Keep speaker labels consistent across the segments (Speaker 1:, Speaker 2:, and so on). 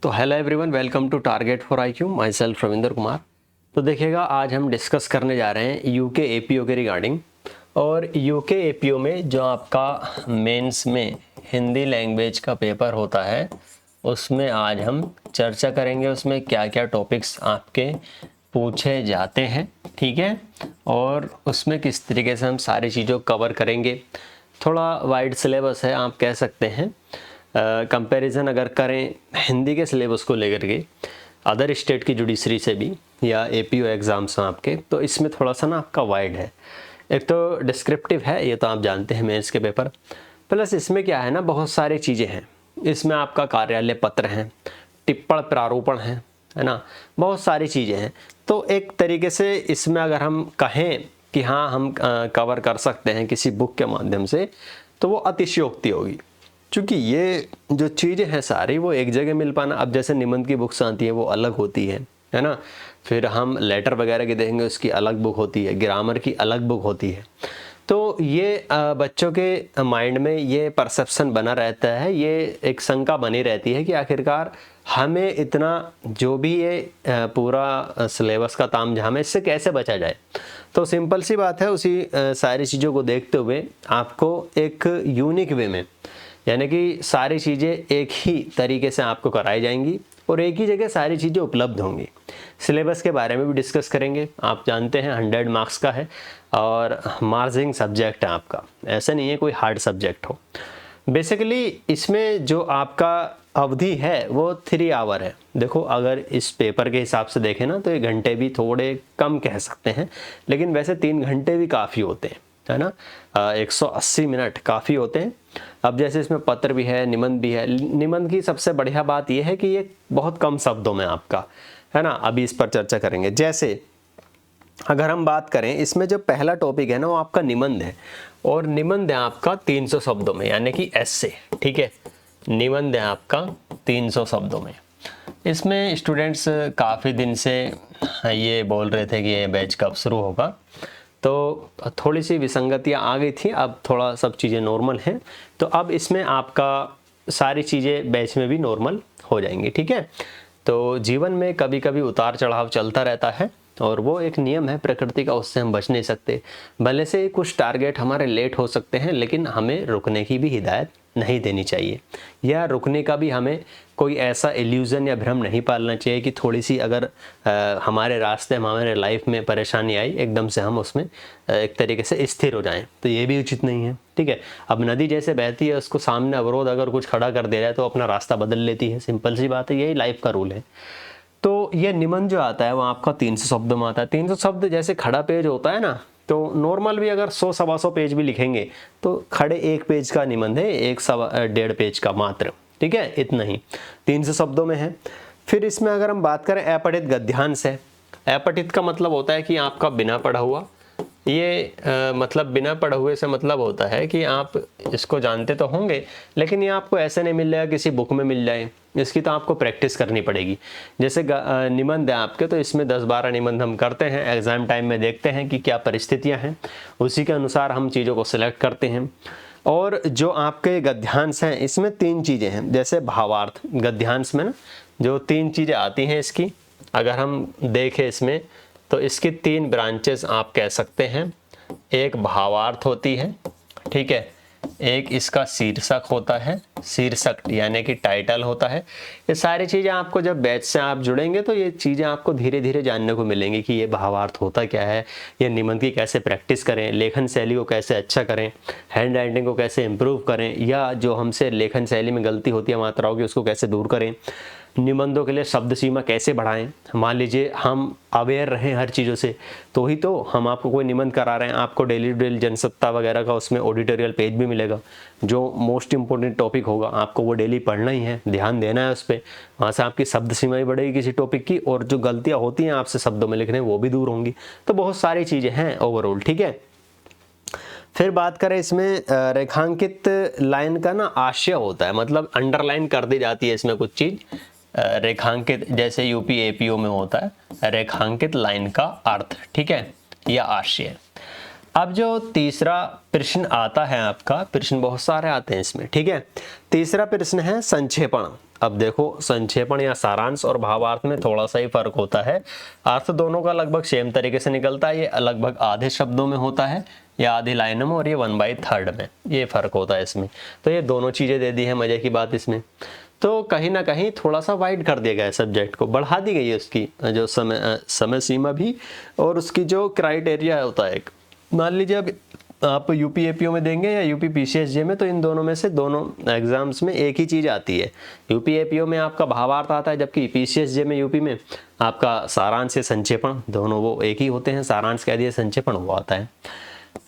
Speaker 1: तो hello everyone, welcome to target for IQ. My self Ravinder Kumar. तो देखिएगा, आज हम डिस्कस करने जा रहे हैं यूके एपीओ के रिगार्डिंग। और यूके एपीओ में जो आपका मेंस में हिंदी लैंग्वेज का पेपर होता है, उसमें आज हम चर्चा करेंगे उसमें क्या क्या टॉपिक्स आपके पूछे जाते हैं, ठीक है, और उसमें किस तरीके से हम सारी चीज़ों को कवर करेंगे। थोड़ा वाइड सिलेबस है, आप कह सकते हैं। कंपैरिजन अगर करें हिंदी के सिलेबस को लेकर के अदर स्टेट की जुडिशरी से भी या एपीओ एग्ज़ाम्स में आपके, तो इसमें थोड़ा सा ना आपका वाइड है। एक तो डिस्क्रिप्टिव है, ये तो आप जानते हैं मेंस के पेपर, प्लस इसमें क्या है ना, बहुत सारी चीज़ें हैं। इसमें आपका कार्यालय पत्र हैं, टिप्पण प्रारूपण है ना, बहुत सारी चीज़ें हैं। तो एक तरीके से इसमें अगर हम कहें कि हाँ हम कवर कर सकते हैं किसी बुक के माध्यम से, तो वो अतिशयोक्ति होगी, क्योंकि ये जो चीज़ें हैं सारी वो एक जगह मिल पाना। अब जैसे निबंध की बुक्स आती है वो अलग होती है ना। फिर हम लेटर वगैरह की देखेंगे, उसकी अलग बुक होती है, ग्रामर की अलग बुक होती है। तो ये बच्चों के माइंड में ये परसेप्शन बना रहता है, ये एक शंका बनी रहती है कि आखिरकार हमें इतना जो भी ये पूरा सिलेबस का तामझाम है, इससे कैसे बचा जाए। तो सिंपल सी बात है, उसी सारी चीज़ों को देखते हुए आपको एक यूनिक वे में, यानी कि सारी चीज़ें एक ही तरीके से आपको कराई जाएंगी और एक ही जगह सारी चीज़ें उपलब्ध होंगी। सिलेबस के बारे में भी डिस्कस करेंगे। आप जानते हैं 100 मार्क्स का है और मार्जिंग सब्जेक्ट है आपका, ऐसा नहीं है कोई हार्ड सब्जेक्ट हो। बेसिकली इसमें जो आपका अवधि है वो 3 आवर है। देखो, अगर इस पेपर के हिसाब से देखें ना तो ये घंटे भी थोड़े कम कह सकते हैं, लेकिन वैसे 3 घंटे भी काफ़ी होते हैं, है ना। 180 मिनट काफ़ी होते हैं। अब जैसे इसमें पत्र भी है, निबंध भी है। निबंध की सबसे बढ़िया बात यह है कि ये बहुत कम शब्दों में आपका, है ना। अभी इस पर चर्चा करेंगे। जैसे अगर हम बात करें, इसमें जो पहला टॉपिक है ना वो आपका निबंध है, और निबंध है आपका 300 शब्दों में, यानी कि एस्से, ठीक है। निबंध है आपका 300 शब्दों में। इसमें स्टूडेंट्स काफ़ी दिन से ये बोल रहे थे कि ये बैच कब शुरू होगा, तो थोड़ी सी विसंगतियाँ आ गई थी। अब थोड़ा सब चीज़ें नॉर्मल हैं, तो अब इसमें आपका सारी चीज़ें बैच में भी नॉर्मल हो जाएंगी, ठीक है। तो जीवन में कभी कभी उतार चढ़ाव चलता रहता है, और वो एक नियम है प्रकृति का, उससे हम बच नहीं सकते। भले से कुछ टारगेट हमारे लेट हो सकते हैं, लेकिन हमें रुकने की भी हिदायत नहीं देनी चाहिए, या रुकने का भी हमें कोई ऐसा इल्यूज़न या भ्रम नहीं पालना चाहिए कि थोड़ी सी अगर हमारे रास्ते में, हमारे लाइफ में परेशानी आई, एकदम से हम उसमें एक तरीके से स्थिर हो जाएं, तो ये भी उचित नहीं है, ठीक है। अब नदी जैसे बहती है, उसको सामने अवरोध अगर कुछ खड़ा कर दे रहा है तो अपना रास्ता बदल लेती है। सिंपल सी बात है, यही लाइफ का रूल है। तो ये निबंध जो आता है वो आपका 300 शब्द में आता है। 300 शब्द जैसे खड़ा पेज होता है ना, तो नॉर्मल भी अगर 100-125 पेज भी लिखेंगे तो खड़े 1 पेज का निबंध है, 1-1.5 पेज का मात्र, ठीक है। इतना ही 300 शब्दों में है। फिर इसमें अगर हम बात करें अपठित गद्यांश है। अपठित का मतलब होता है कि आपका बिना पढ़ा हुआ। ये मतलब बिना पढ़े हुए से मतलब होता है कि आप इसको जानते तो होंगे, लेकिन ये आपको ऐसे नहीं मिल जाएगा किसी बुक में मिल जाए, इसकी तो आपको प्रैक्टिस करनी पड़ेगी। जैसे निबंध है आपके, तो इसमें 10-12 निबंध हम करते हैं, एग्ज़ाम टाइम में देखते हैं कि क्या परिस्थितियां हैं, उसी के अनुसार हम चीज़ों को सिलेक्ट करते हैं। और जो आपके गद्यांश हैं, इसमें 3 चीज़ें हैं। जैसे भावार्थ, गद्यांश में ना जो 3 चीज़ें आती हैं इसकी, अगर हम देखें इसमें, तो इसकी 3 ब्रांचेस आप कह सकते हैं। एक भावार्थ होती है, ठीक है, एक इसका शीर्षक होता है, शीर्षक यानी कि टाइटल होता है। ये सारी चीज़ें आपको जब बैच से आप जुड़ेंगे तो ये चीज़ें आपको धीरे धीरे जानने को मिलेंगी कि ये भावार्थ होता क्या है, ये निबंध की कैसे प्रैक्टिस करें, लेखन शैली को कैसे अच्छा करें, हैंड राइटिंग को कैसे इम्प्रूव करें, या जो हमसे लेखन शैली में गलती होती है मात्राओं की, उसको कैसे दूर करें, निबंधों के लिए शब्द सीमा कैसे बढ़ाएं। मान लीजिए हम अवेयर रहें हर चीज़ों से, तो ही तो हम आपको कोई निबंध करा रहे हैं। आपको डेली डेली जनसत्ता वगैरह का उसमें ऑडिटोरियल पेज भी मिलेगा, जो मोस्ट इंपॉर्टेंट टॉपिक होगा आपको वो डेली पढ़ना ही है, ध्यान देना है उस पर। वहाँ से आपकी शब्द सीमा भी बढ़ेगी किसी टॉपिक की, और जो गलतियाँ होती हैं आपसे शब्दों में लिखने, वो भी दूर होंगी। तो बहुत सारी चीज़ें हैं ओवरऑल, ठीक है। फिर बात करें इसमें रेखांकित लाइन का ना आशय होता है, मतलब अंडरलाइन कर दी जाती है इसमें कुछ चीज़। रेखांकित जैसे यूपी एपीओ में होता है रेखांकित लाइन का अर्थ, ठीक है, या आशय। अब जो तीसरा प्रश्न आता है आपका, प्रश्न बहुत सारे आते हैं इसमें, ठीक है। तीसरा प्रश्न है संक्षेपण। अब देखो संक्षेपण या सारांश और भावार्थ में थोड़ा सा ही फर्क होता है। अर्थ दोनों का लगभग सेम तरीके से निकलता है। ये लगभग आधे शब्दों में होता है या आधी लाइनों में, और ये 1/3 में, ये फर्क होता है इसमें। तो ये दोनों चीजें दे दी है। मजे की बात इसमें तो कहीं ना कहीं थोड़ा सा वाइड कर दिया गया है सब्जेक्ट को, बढ़ा दी गई है उसकी जो समय सीमा भी, और उसकी जो क्राइटेरिया होता है। मान लीजिए अब आप यूपी एपीओ में देंगे या यूपी पीसीएसजे में, तो इन दोनों में से दोनों एग्जाम्स में एक ही चीज़ आती है। यूपी एपीओ में आपका भावार्थ आता है, जबकि पीसीएसजे में यूपी में आपका सारांश या संक्षेपण, दोनों वो एक ही होते हैं। सारांश कह दिए, संक्षेपण वो आता है।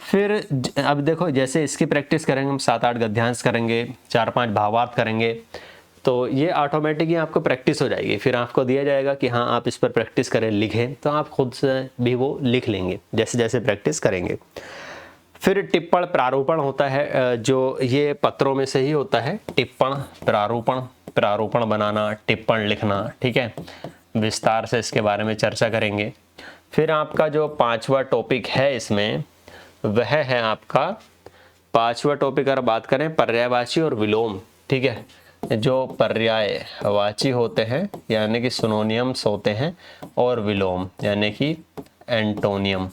Speaker 1: फिर अब देखो जैसे इसकी प्रैक्टिस करेंगे हम, 7-8 गद्यांश करेंगे, 4-5 भावार्थ करेंगे, तो ये ऑटोमेटिक ही आपको प्रैक्टिस हो जाएगी। फिर आपको दिया जाएगा कि हाँ आप इस पर प्रैक्टिस करें, लिखें, तो आप खुद से भी वो लिख लेंगे जैसे जैसे प्रैक्टिस करेंगे। फिर टिप्पण प्रारूपण होता है, जो ये पत्रों में से ही होता है। टिप्पण प्रारूपण, प्रारूपण बनाना, टिप्पण लिखना, ठीक है। विस्तार से इसके बारे में चर्चा करेंगे। फिर आपका जो 5वां टॉपिक है इसमें, वह है आपका 5वां टॉपिक अगर बात करें पर्यायवाची और विलोम, ठीक है। जो पर्यायवाची होते हैं यानी कि सिनोनियम्स होते हैं, और विलोम यानी कि एंटोनियम।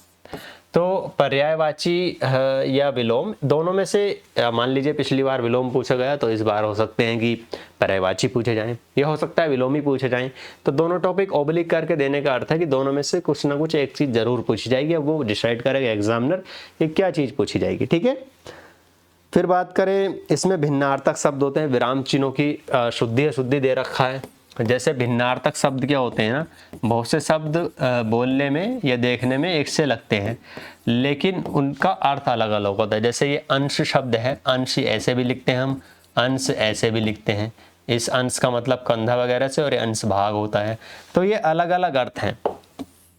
Speaker 1: तो पर्यायवाची या विलोम दोनों में से मान लीजिए पिछली बार विलोम पूछा गया, तो इस बार हो सकते हैं कि पर्यायवाची पूछे जाएं, या हो सकता है विलोम ही पूछे जाएं। तो दोनों टॉपिक ओब्लिक करके देने का अर्थ है कि दोनों में से कुछ ना कुछ एक चीज़ जरूर पूछी जाएगी। अब वो डिसाइड करेगा एग्जामिनर कि क्या चीज़ पूछी जाएगी, ठीक है। फिर बात करें, इसमें भिन्नार्थक शब्द होते हैं। विराम चिन्हों की शुद्धि अशुद्धि दे रखा है। जैसे भिन्नार्थक शब्द क्या होते हैं ना, बहुत से शब्द बोलने में या देखने में एक से लगते हैं, लेकिन उनका अर्थ अलग अलग होता है। जैसे ये अंश शब्द है, अंश ऐसे भी लिखते हैं हम, अंश ऐसे भी लिखते हैं। इस अंश का मतलब कंधा वगैरह से, और ये अंश भाग होता है। तो ये अलग अलग अर्थ हैं।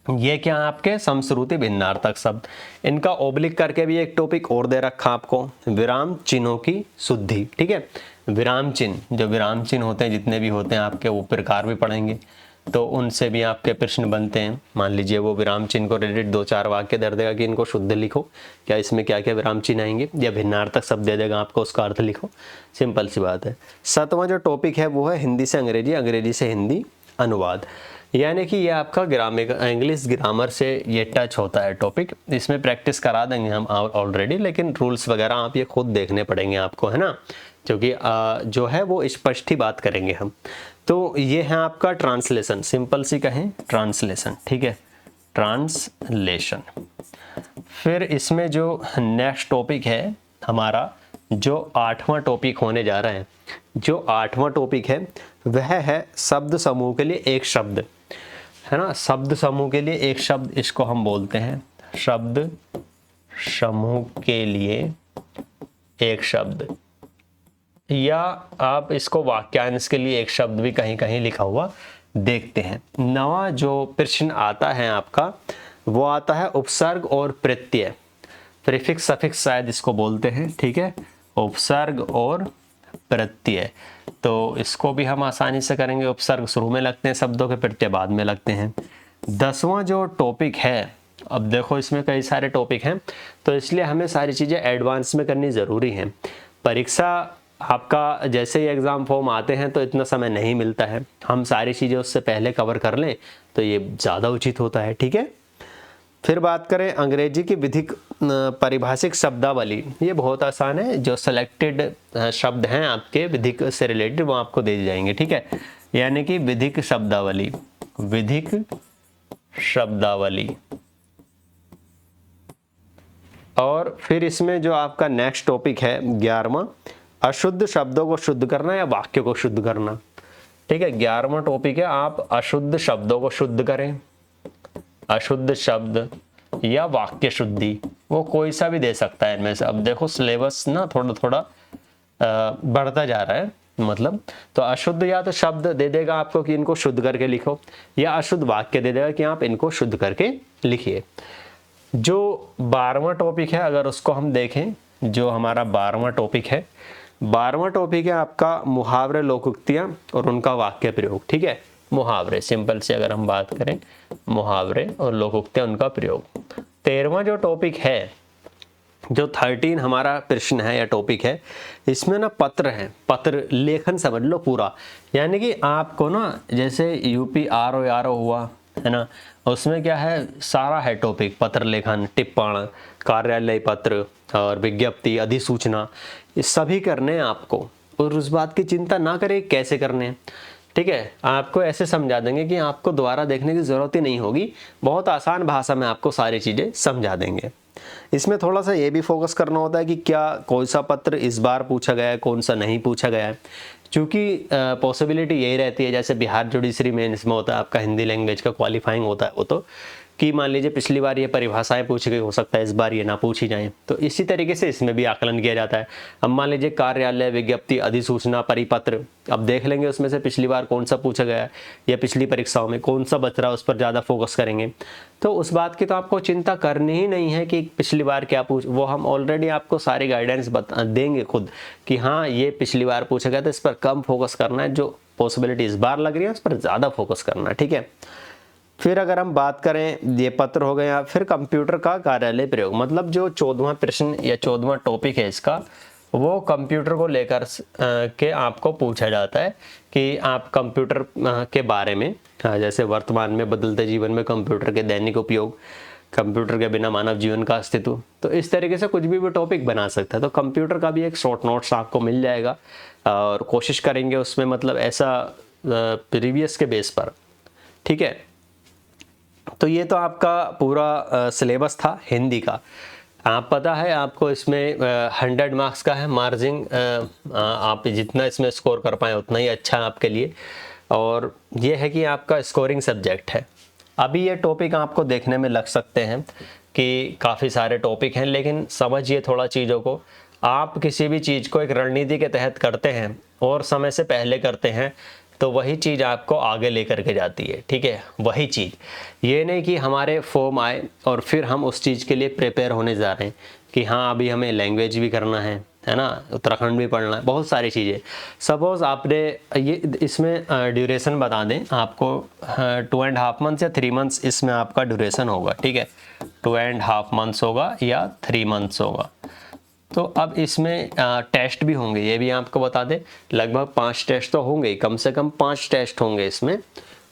Speaker 1: ये क्या आपके समश्रुति भिन्नार्थक शब्द। इनका ओब्लिक करके भी एक टॉपिक और दे रखा आपको, विराम चिन्हों की शुद्धि, ठीक है। विराम चिन्ह, जो विराम चिन्ह होते हैं जितने भी होते हैं आपके, वो प्रकार भी पढ़ेंगे, तो उनसे भी आपके प्रश्न बनते हैं। मान लीजिए वो विराम चिन्ह को रिलेटेड 2-4 वाक्य दे देगा कि इनको शुद्ध लिखो, क्या इसमें क्या क्या विराम चिन्ह आएंगे, या भिन्नार्थक शब्द दे देगा आपको, उसका अर्थ लिखो। सिंपल सी बात है। 7वां जो टॉपिक है वो है हिंदी से अंग्रेजी, अंग्रेजी से हिंदी अनुवाद। यानी कि ये आपका ग्रामर, इंग्लिश ग्रामर से ये टच होता है टॉपिक। इसमें प्रैक्टिस करा देंगे हम ऑलरेडी, लेकिन रूल्स वगैरह आप ये खुद देखने पड़ेंगे आपको, है ना, क्योंकि जो है वो स्पष्ट ही बात करेंगे हम। तो ये है आपका ट्रांसलेशन, सिंपल सी कहें ट्रांसलेशन, ठीक है, ट्रांसलेशन। फिर इसमें जो नेक्स्ट टॉपिक है हमारा, जो 8वां टॉपिक होने जा रहा है, जो 8वां टॉपिक है वह है शब्द समूह के लिए एक शब्द, है ना। शब्द समूह के लिए एक शब्द, इसको हम बोलते हैं शब्द समूह के लिए एक शब्द, या आप इसको वाक्यांश के लिए एक शब्द भी कहीं कहीं लिखा हुआ देखते हैं। 9वां जो प्रश्न आता है आपका, वो आता है उपसर्ग और प्रत्यय, प्रीफिक्स सफिक्स शायद इसको बोलते हैं, ठीक है, उपसर्ग और प्रत्यय। तो इसको भी हम आसानी से करेंगे। उपसर्ग शुरू में लगते हैं शब्दों के, प्रत्यय बाद में लगते हैं। 10वां जो टॉपिक है, अब देखो इसमें कई सारे टॉपिक हैं, तो इसलिए हमें सारी चीज़ें एडवांस में करनी ज़रूरी है। परीक्षा आपका जैसे ही एग्ज़ाम फॉर्म आते हैं तो इतना समय नहीं मिलता है, हम सारी चीज़ें उससे पहले कवर कर लें तो ये ज़्यादा उचित होता है, ठीक है। फिर बात करें अंग्रेजी की विधिक परिभाषिक शब्दावली, ये बहुत आसान है। जो सेलेक्टेड शब्द हैं आपके विधिक से रिलेटेड, वो आपको दे दी जाएंगे, ठीक है। यानी कि विधिक शब्दावली, विधिक शब्दावली। और फिर इसमें जो आपका नेक्स्ट टॉपिक है 11वां, अशुद्ध शब्दों को शुद्ध करना या वाक्य को शुद्ध करना, ठीक है। 11वां टॉपिक है, आप अशुद्ध शब्दों को शुद्ध करें। अशुद्ध शब्द या वाक्य शुद्धि, वो कोई सा भी दे सकता है इनमें से। अब देखो सिलेबस ना थोड़ा थोड़ा बढ़ता जा रहा है, मतलब तो अशुद्ध या तो शब्द दे देगा आपको कि इनको शुद्ध करके लिखो, या अशुद्ध वाक्य दे देगा कि आप इनको शुद्ध करके लिखिए। जो 12वां टॉपिक है, अगर उसको हम देखें, जो हमारा 12वां टॉपिक है, 12वां टॉपिक है आपका मुहावरे लोकोक्तियां और उनका वाक्य प्रयोग, ठीक है। मुहावरे, सिंपल से अगर हम बात करें, मुहावरे और लोकोक्तियां उनका प्रयोग। 13वां जो टॉपिक है जो 13 हमारा प्रश्न है या टॉपिक है, इसमें ना पत्र है, पत्र लेखन समझ लो पूरा। यानी कि आपको ना जैसे यूपी आरओ हुआ है ना, उसमें क्या है, सारा है टॉपिक, पत्र लेखन, टिप्पण, कार्यालय पत्र और विज्ञप्ति, अधिसूचना, ये सभी करने हैं आपको। और उस बात की चिंता ना करें कैसे करने हैं, ठीक है, आपको ऐसे समझा देंगे कि आपको दोबारा देखने की ज़रूरत ही नहीं होगी, बहुत आसान भाषा में आपको सारी चीज़ें समझा देंगे। इसमें थोड़ा सा ये भी फोकस करना होता है कि क्या कौन सा पत्र इस बार पूछा गया है, कौन सा नहीं पूछा गया है, क्योंकि पॉसिबिलिटी यही रहती है, जैसे बिहार जुडिशरी मेंस में होता है आपका हिंदी लैंग्वेज का क्वालिफाइंग होता है वो, तो कि मान लीजिए पिछली बार ये परिभाषाएं पूछी गई, हो सकता है इस बार ये ना पूछी जाए, तो इसी तरीके से इसमें भी आकलन किया जाता है। अब मान लीजिए कार्यालय, विज्ञप्ति, अधिसूचना, परिपत्र, अब देख लेंगे उसमें से पिछली बार कौन सा पूछा गया है या पिछली परीक्षाओं में कौन सा बच रहा है, उस पर ज़्यादा फोकस करेंगे। तो उस बात की तो आपको चिंता करनी ही नहीं है कि पिछली बार क्या वो हम ऑलरेडी आपको सारी गाइडेंस देंगे खुद कि हाँ ये पिछली बार पूछा गया था, इस पर कम फोकस करना है, जो पॉसिबिलिटी इस बार लग रही है उस पर ज़्यादा फोकस करना है, ठीक है। फिर अगर हम बात करें, ये पत्र हो गया, फिर कंप्यूटर का कार्यालय प्रयोग, मतलब जो 14वां प्रश्न या 14वां टॉपिक है इसका, वो कंप्यूटर को लेकर के आपको पूछा जाता है कि आप कंप्यूटर के बारे में, जैसे वर्तमान में बदलते जीवन में कंप्यूटर के दैनिक उपयोग, कंप्यूटर के बिना मानव जीवन का अस्तित्व, तो इस तरीके से कुछ भी टॉपिक बना सकता है। तो कंप्यूटर का भी एक शॉर्ट नोट्स आपको मिल जाएगा और कोशिश करेंगे उसमें, मतलब ऐसा प्रीवियस के बेस पर, ठीक है। तो ये तो आपका पूरा सिलेबस था हिंदी का। आप पता है आपको इसमें 100 मार्क्स का है मार्जिन, आप जितना इसमें स्कोर कर पाएँ उतना ही अच्छा है आपके लिए, और ये है कि आपका स्कोरिंग सब्जेक्ट है। अभी ये टॉपिक आपको देखने में लग सकते हैं कि काफ़ी सारे टॉपिक हैं, लेकिन समझिए थोड़ा चीज़ों को। आप किसी भी चीज़ को एक रणनीति के तहत करते हैं और समय से पहले करते हैं, तो वही चीज़ आपको आगे लेकर के जाती है, ठीक है। वही चीज़, ये नहीं कि हमारे फॉर्म आए और फिर हम उस चीज़ के लिए प्रिपेयर होने जा रहे हैं कि हाँ अभी हमें लैंग्वेज भी करना है ना, उत्तराखंड भी पढ़ना है, बहुत सारी चीज़ें। सपोज़ आपने ये इसमें ड्यूरेशन बता दें आपको, 2.5 मंथ्स या 3 मंथ्स इसमें आपका ड्यूरेशन होगा, ठीक है, 2.5 मंथ्स होगा या 3 मंथ्स होगा। तो अब इसमें टेस्ट भी होंगे, ये भी आपको बता दें, लगभग 5 टेस्ट तो होंगे, कम से कम 5 टेस्ट होंगे इसमें।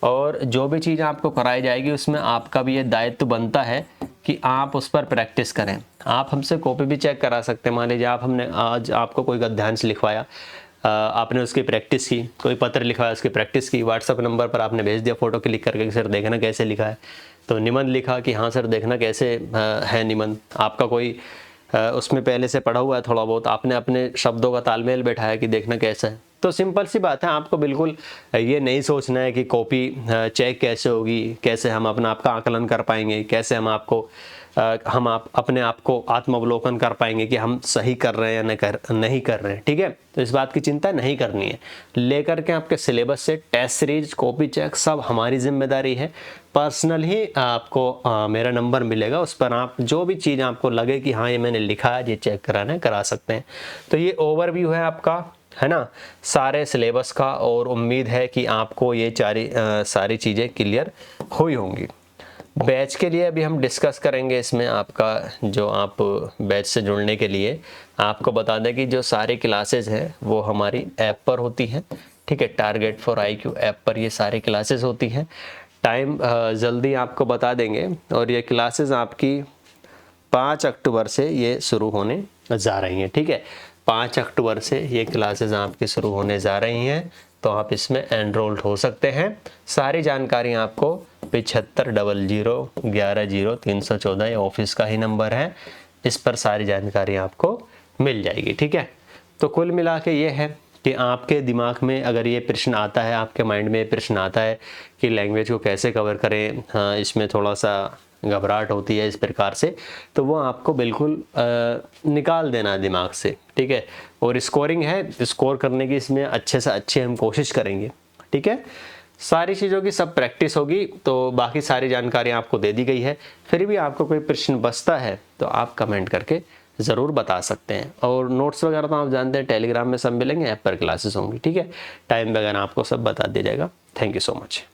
Speaker 1: और जो भी चीज़ आपको कराई जाएगी उसमें आपका भी ये दायित्व बनता है कि आप उस पर प्रैक्टिस करें। आप हमसे कॉपी भी चेक करा सकते हैं। मान लीजिए हमने आज आपको कोई गद्यांश लिखवाया, आपने उसकी प्रैक्टिस की, कोई पत्र लिखवाया उसकी प्रैक्टिस की, व्हाट्सएप नंबर पर आपने भेज दिया फ़ोटो क्लिक करके, सर देखना कैसे लिखा है। तो निबंध लिखा कि हाँ सर देखना कैसे है निबंध, आपका कोई उसमें पहले से पढ़ा हुआ है थोड़ा बहुत, आपने अपने शब्दों का तालमेल बैठाया कि देखना कैसा है। तो सिंपल सी बात है, आपको बिल्कुल ये नहीं सोचना है कि कॉपी चेक कैसे होगी, कैसे हम अपना आपका आकलन कर पाएंगे, कैसे हम अपने आप को आत्मावलोकन कर पाएंगे कि हम सही कर रहे हैं या नहीं कर रहे हैं, ठीक है। तो इस बात की चिंता नहीं करनी है। लेकर के आपके सिलेबस से टेस्ट सीरीज, कॉपी चेक सब हमारी जिम्मेदारी है। पर्सनल ही आपको मेरा नंबर मिलेगा, उस पर आप जो भी चीज़ आपको लगे कि हाँ ये मैंने लिखा है, ये चेक कराना है, करा सकते हैं। तो ये ओवरव्यू है आपका, है ना, सारे सिलेबस का, और उम्मीद है कि आपको ये सारी चीज़ें क्लियर हुई होंगी। बैच के लिए अभी हम डिस्कस करेंगे इसमें आपका, जो आप बैच से जुड़ने के लिए आपको बता दें कि जो सारी क्लासेस हैं वो हमारी ऐप पर होती हैं, ठीक है। टारगेट फॉर IQ ऐप पर ये सारी क्लासेस होती हैं। टाइम जल्दी आपको बता देंगे, और ये क्लासेस आपकी 5 अक्टूबर से ये शुरू होने जा रही हैं, ठीक है। 5 अक्टूबर से ये क्लासेस आपकी शुरू होने जा रही हैं, तो आप इसमें एनरोल्ड हो सकते हैं। सारी जानकारी आपको 7500110314 ये ऑफिस का ही नंबर है, इस पर सारी जानकारी आपको मिल जाएगी, ठीक है। तो कुल मिला के ये है कि आपके दिमाग में अगर ये प्रश्न आता है, आपके माइंड में ये प्रश्न आता है कि लैंग्वेज को कैसे कवर करें, हाँ इसमें थोड़ा सा घबराहट होती है इस प्रकार से, तो वो आपको बिल्कुल निकाल देना है दिमाग से, ठीक है। और स्कोरिंग है, स्कोर करने की इसमें अच्छे से अच्छे हम कोशिश करेंगे, ठीक है। सारी चीज़ों की सब प्रैक्टिस होगी, तो बाकी सारी जानकारी आपको दे दी गई है। फिर भी आपको कोई प्रश्न बचता है तो आप कमेंट करके ज़रूर बता सकते हैं। और नोट्स वगैरह तो आप जानते हैं टेलीग्राम में सब मिलेंगे, ऐप पर क्लासेस होंगी, ठीक है। टाइम वगैरह आपको सब बता दिया जाएगा। Thank you so much.